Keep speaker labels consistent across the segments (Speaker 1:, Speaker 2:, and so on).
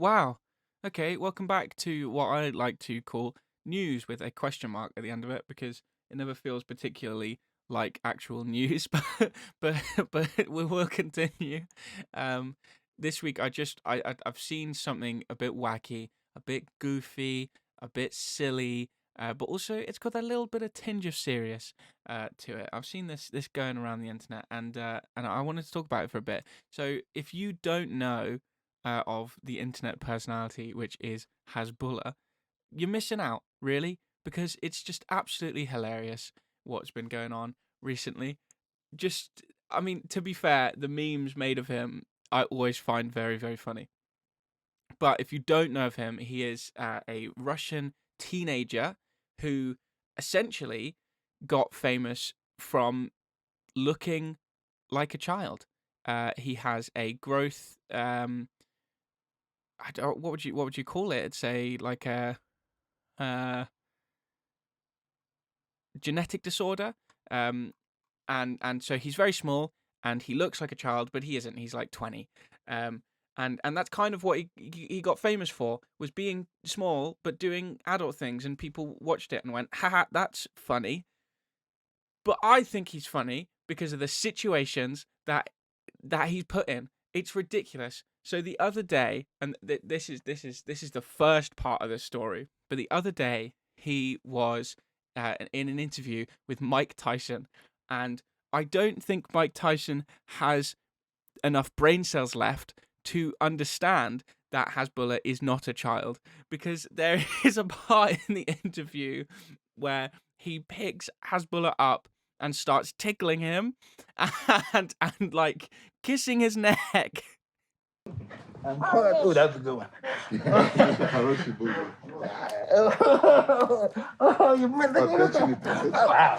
Speaker 1: Wow. Okay, welcome back to what I like to call news with a question mark at the end of it because it never feels particularly like actual news. But but we will continue. Um, this week I've seen something a bit wacky, a bit goofy, a bit silly. But also, it's got a little bit of tinge of serious to it. I've seen this going around the internet, and I wanted to talk about it for a bit. So, if you don't know of the internet personality, which is Hasbulla, you're missing out, really, because it's just absolutely hilarious what's been going on recently. Just, I mean, to be fair, the memes made of him I always find very, very funny. But if you don't know of him, he is a Russian teenager who essentially got famous from looking like a child. He has a growth I don't what would you call it? It's a like a uh, genetic disorder. Um, and so he's very small and he looks like a child, but he isn't. He's like 20. And that's kind of what he got famous for, was being small but doing adult things, and people watched it and went, haha, that's funny. But I think he's funny because of the situations that he's put in. It's ridiculous. So the other day, and this is the first part of the story. But the other day, he was in an interview with Mike Tyson, and I don't think Mike Tyson has enough brain cells left to understand that Hasbulla is not a child, because there is a part in the interview where he picks Hasbulla up and starts tickling him and like kissing his neck.
Speaker 2: Oh, that's a good one. Oh, you meant that? Wow.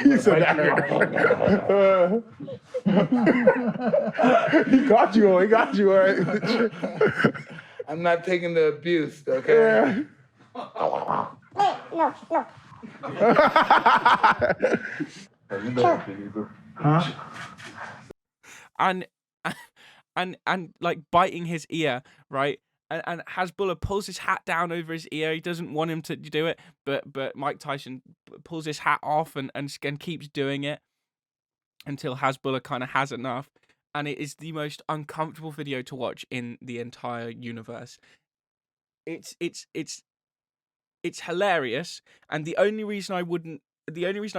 Speaker 2: He said that. He got you. He got you. All right. I'm not taking the abuse, okay?
Speaker 3: No, no.
Speaker 2: Huh?
Speaker 1: and and like biting his ear, right? And Hasbulla pulls his hat down over his ear. He doesn't want him to do it, but Mike Tyson pulls his hat off and keeps doing it until Hasbulla kind of has enough. And it is the most uncomfortable video to watch in the entire universe. It's hilarious, and the only reason I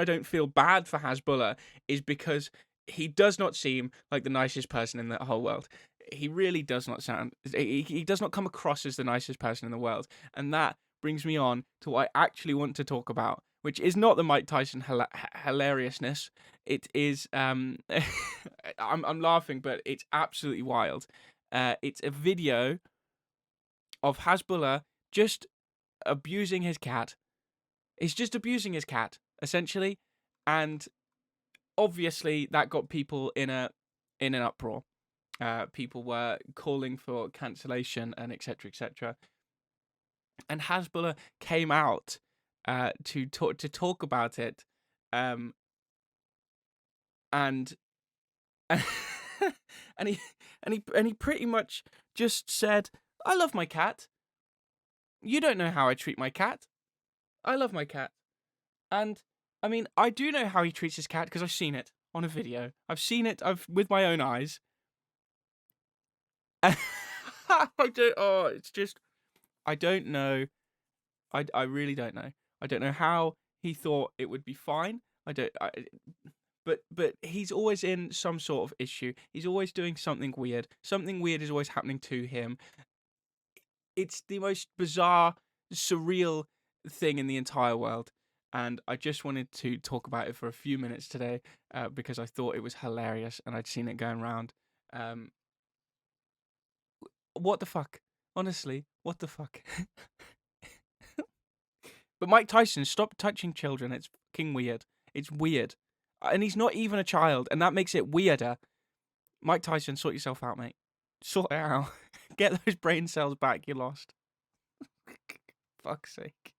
Speaker 1: don't feel bad for Hasbulla is because he does not seem like the nicest person in the whole world. He really does not sound. He does not come across as the nicest person in the world, and that brings me on to what I actually want to talk about, which is not the Mike Tyson hilariousness. It is I'm laughing, but it's absolutely wild. It's a video of Hasbulla just abusing his cat. He's just abusing his cat, essentially, and obviously that got people in an uproar. People were calling for cancellation and etc. etc. And Hasbulla came out to talk about it, um, and and he and he pretty much just said, "I love my cat. You don't know how I treat my cat. I love my cat." And I mean, I do know how he treats his cat because I've seen it on a video. I've seen it. I've with my own eyes. I don't. Oh, it's just. I don't know. I really don't know. I don't know how he thought it would be fine. I don't. But he's always in some sort of issue. He's always doing something weird. Something weird is always happening to him. It's the most bizarre, surreal thing in the entire world. And I just wanted to talk about it for a few minutes today because I thought it was hilarious and I'd seen it going around. Um, what the fuck? Honestly, what the fuck? But Mike Tyson, stop touching children. It's fucking weird. It's weird. And he's not even a child, and that makes it weirder. Mike Tyson, sort yourself out, mate. Sort it out. Get those brain cells back you lost. Fuck's sake.